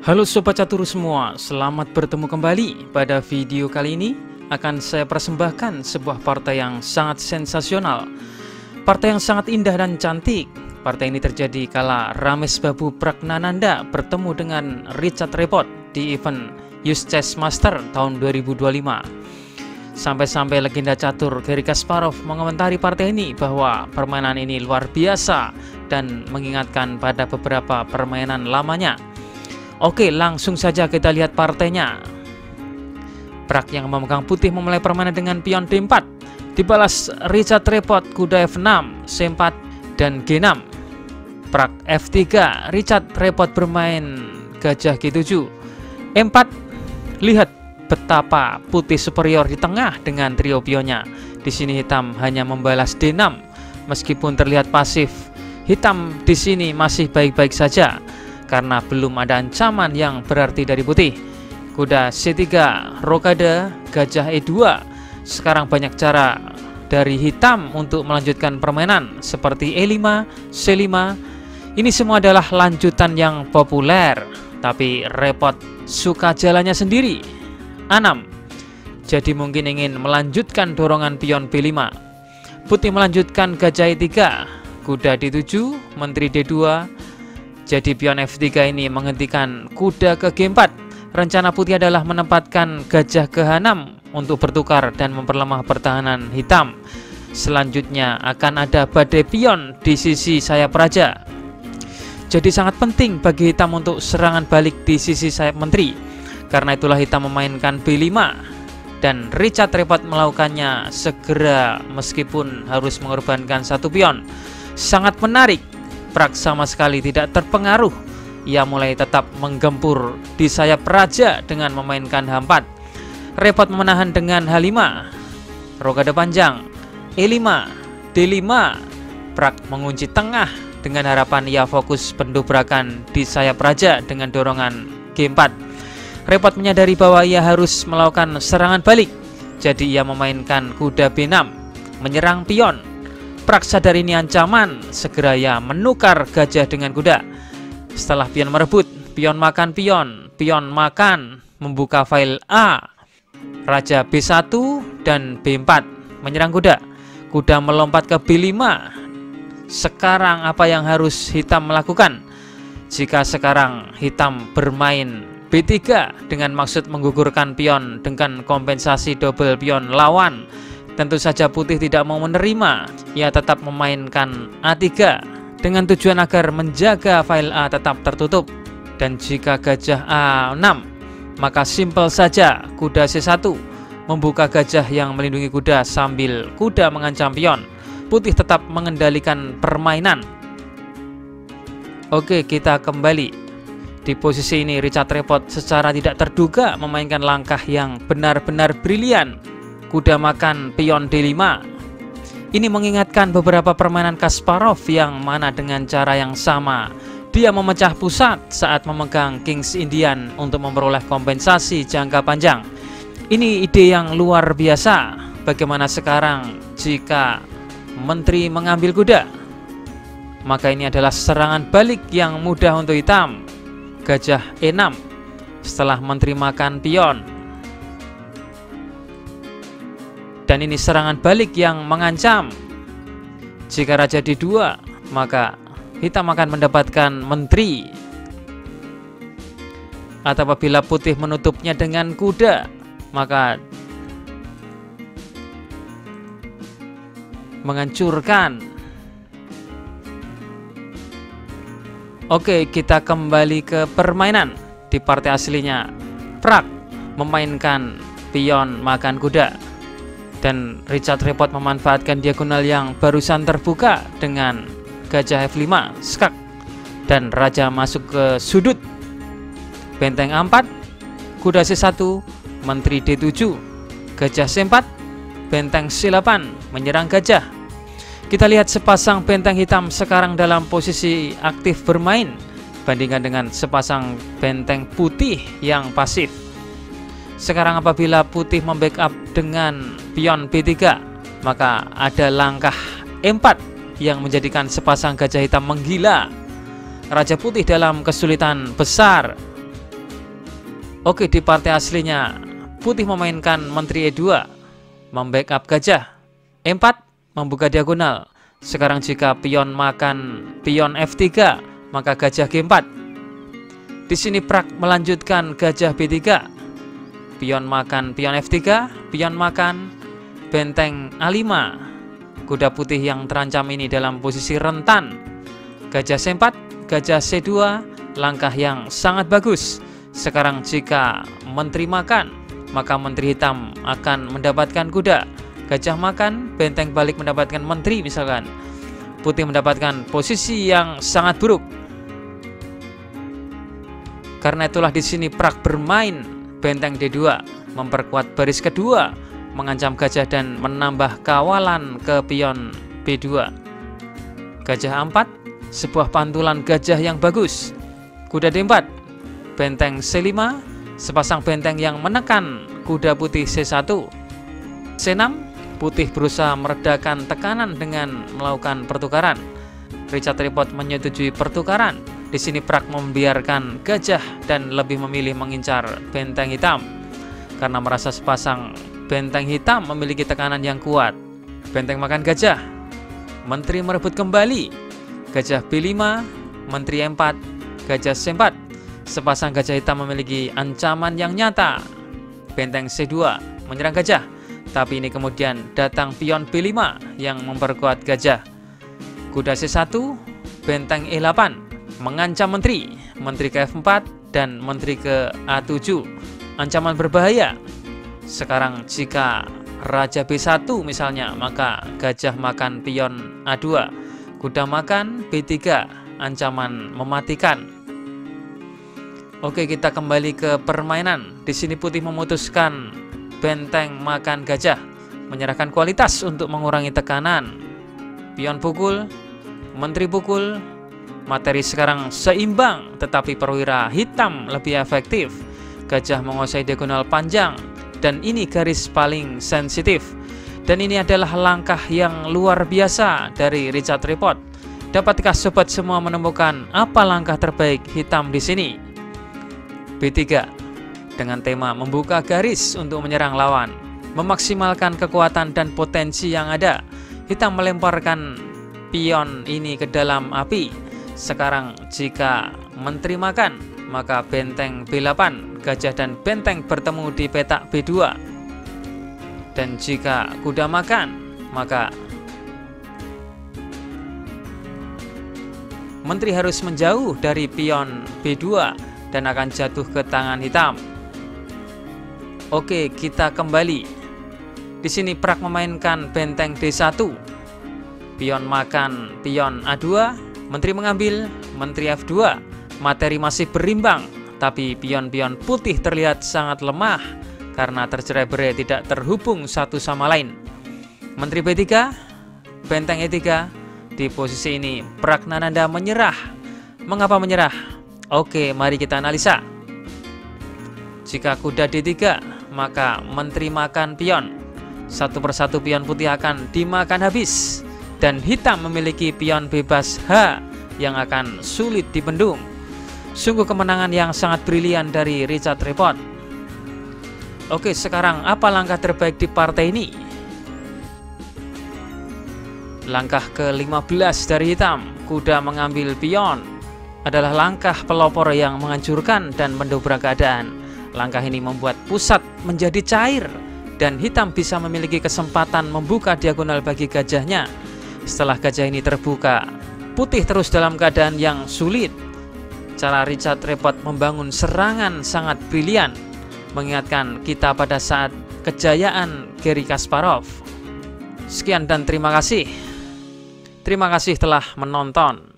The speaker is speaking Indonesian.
Halo Sobat Catur semua, selamat bertemu kembali. Pada video kali ini akan saya persembahkan sebuah partai yang sangat sensasional, partai yang sangat indah dan cantik. Partai ini terjadi kala Ramesh Babu Pragnananda bertemu dengan Richard Repot di event US Chess Master tahun 2025. Sampai-sampai legenda catur Garry Kasparov mengomentari partai ini bahwa permainan ini luar biasa dan mengingatkan pada beberapa permainan lamanya. Oke, langsung saja kita lihat partainya. Prak yang memegang putih memulai permainan dengan pion D4. Dibalas Richard Repot kuda F6, C4, dan G6. Prak F3, Richard Repot bermain gajah G7. E4, lihat betapa putih superior di tengah dengan trio pionnya. Di sini hitam hanya membalas D6. Meskipun terlihat pasif, hitam di sini masih baik-baik saja karena belum ada ancaman yang berarti dari putih. Kuda C3, rokade, gajah E2. Sekarang banyak cara dari hitam untuk melanjutkan permainan seperti E5, C5. Ini semua adalah lanjutan yang populer, tapi Repot suka jalannya sendiri. A6, jadi mungkin ingin melanjutkan dorongan pion B5. Putih melanjutkan gajah E3, kuda D7, menteri D2. Jadi pion F3 ini menghentikan kuda ke G4. Rencana putih adalah menempatkan gajah ke H6 untuk bertukar dan memperlemah pertahanan hitam. Selanjutnya akan ada badai pion di sisi sayap raja. Jadi sangat penting bagi hitam untuk serangan balik di sisi sayap menteri. Karena itulah hitam memainkan B5 dan Richard Repot melakukannya segera meskipun harus mengorbankan satu pion. Sangat menarik. Prak sama sekali tidak terpengaruh. Ia mulai tetap menggempur di sayap raja dengan memainkan H4. Repot memenahan dengan H5, rokade panjang, E5, D5. Prak mengunci tengah dengan harapan ia fokus pendobrakan di sayap raja dengan dorongan G4. Repot menyadari bahwa ia harus melakukan serangan balik, jadi ia memainkan kuda B6, menyerang pion. Prak sadar ini ancaman, segera ia menukar gajah dengan kuda. Setelah pion merebut, pion makan pion, pion makan, membuka file A. Raja B1 dan B4, menyerang kuda. Kuda melompat ke B5. Sekarang apa yang harus hitam melakukan? Jika sekarang hitam bermain B3 dengan maksud menggugurkan pion dengan kompensasi double pion lawan, tentu saja putih tidak mau menerima. Ia tetap memainkan A3 dengan tujuan agar menjaga file A tetap tertutup. Dan jika gajah A6, maka simpel saja kuda C1 membuka gajah yang melindungi kuda sambil kuda mengancam pion. Putih tetap mengendalikan permainan. Oke, kita kembali. Di posisi ini Richard Repot secara tidak terduga memainkan langkah yang benar-benar brilian. Kuda makan pion D5. Ini mengingatkan beberapa permainan Kasparov yang mana dengan cara yang sama dia memecah pusat saat memegang Kings Indian untuk memperoleh kompensasi jangka panjang. Ini ide yang luar biasa. Bagaimana sekarang jika menteri mengambil kuda? Maka ini adalah serangan balik yang mudah untuk hitam. Gajah E6 setelah menteri makan pion. Dan ini serangan balik yang mengancam. Jika raja D2, maka hitam akan mendapatkan menteri. Atau apabila putih menutupnya dengan kuda, maka menghancurkan. Oke, kita kembali ke permainan. Di partai aslinya, Prak memainkan pion makan kuda. Dan Richard Repot memanfaatkan diagonal yang barusan terbuka dengan gajah F5, skak, dan raja masuk ke sudut. Benteng A4, kuda C1, menteri D7, gajah C4, benteng C8, menyerang gajah. Kita lihat sepasang benteng hitam sekarang dalam posisi aktif bermain, bandingkan dengan sepasang benteng putih yang pasif. Sekarang apabila putih membackup dengan pion B3, maka ada langkah E4 yang menjadikan sepasang gajah hitam menggila. Raja putih dalam kesulitan besar. Oke, di partai aslinya putih memainkan menteri E2, membackup gajah. E4 membuka diagonal. Sekarang jika pion makan pion F3, maka gajah G4. Di sini Prak melanjutkan gajah B3. Pion makan pion F3, pion makan benteng A5. Kuda putih yang terancam ini dalam posisi rentan. Gajah C4, gajah C2, langkah yang sangat bagus. Sekarang jika menteri makan, maka menteri hitam akan mendapatkan kuda. Gajah makan, benteng balik mendapatkan menteri misalkan. Putih mendapatkan posisi yang sangat buruk. Karena itulah di sini Prak bermain benteng D2, memperkuat baris kedua, mengancam gajah dan menambah kawalan ke pion B2. Gajah A4, sebuah pantulan gajah yang bagus. Kuda D4, benteng C5, sepasang benteng yang menekan kuda putih C1. C6, putih berusaha meredakan tekanan dengan melakukan pertukaran. Richard Tripod menyetujui pertukaran. Di sini Prak membiarkan gajah dan lebih memilih mengincar benteng hitam karena merasa sepasang benteng hitam memiliki tekanan yang kuat. Benteng makan gajah. Menteri merebut kembali. Gajah B5, menteri E4, gajah C4. Sepasang gajah hitam memiliki ancaman yang nyata. Benteng C2 menyerang gajah. Tapi ini kemudian datang pion B5 yang memperkuat gajah. Kuda C1, benteng E8 mengancam menteri. Menteri ke F4 dan menteri ke A7. Ancaman berbahaya. Sekarang jika raja B1 misalnya, maka gajah makan pion A2. Kuda makan B3, ancaman mematikan. Oke, kita kembali ke permainan. Di sini putih memutuskan benteng makan gajah, menyerahkan kualitas untuk mengurangi tekanan. Pion pukul, menteri pukul. Materi sekarang seimbang, tetapi perwira hitam lebih efektif. Gajah menguasai diagonal panjang, dan ini garis paling sensitif. Dan ini adalah langkah yang luar biasa dari Richard Tripod. Dapatkah sobat semua menemukan apa langkah terbaik hitam di sini? B3 dengan tema membuka garis untuk menyerang lawan, memaksimalkan kekuatan dan potensi yang ada. Hitam melemparkan pion ini ke dalam api. Sekarang jika menteri makan, maka benteng B8, gajah dan benteng bertemu di petak B2. Dan jika kuda makan, maka menteri harus menjauh dari pion B2 dan akan jatuh ke tangan hitam. Oke, kita kembali. Di sini Prak memainkan benteng D1. Pion makan pion A2, menteri mengambil, menteri F2. Materi masih berimbang, tapi pion-pion putih terlihat sangat lemah karena tercerai-berai tidak terhubung satu sama lain. Menteri B3, benteng E3. Di posisi ini Pragnananda menyerah. Mengapa menyerah? Oke, mari kita analisa. Jika kuda D3, maka menteri makan pion. Satu persatu pion putih akan dimakan habis. Dan hitam memiliki pion bebas H yang akan sulit dibendung. Sungguh kemenangan yang sangat brilian dari Richard Tripod. Oke, sekarang apa langkah terbaik di partai ini? Langkah ke-15 dari hitam, kuda mengambil pion, adalah langkah pelopor yang menghancurkan dan mendobrak keadaan. Langkah ini membuat pusat menjadi cair dan hitam bisa memiliki kesempatan membuka diagonal bagi gajahnya. Setelah gajah ini terbuka, putih terus dalam keadaan yang sulit. Cara Richard Tripod membangun serangan sangat brilian, mengingatkan kita pada saat kejayaan Garry Kasparov. Sekian dan terima kasih. Terima kasih telah menonton.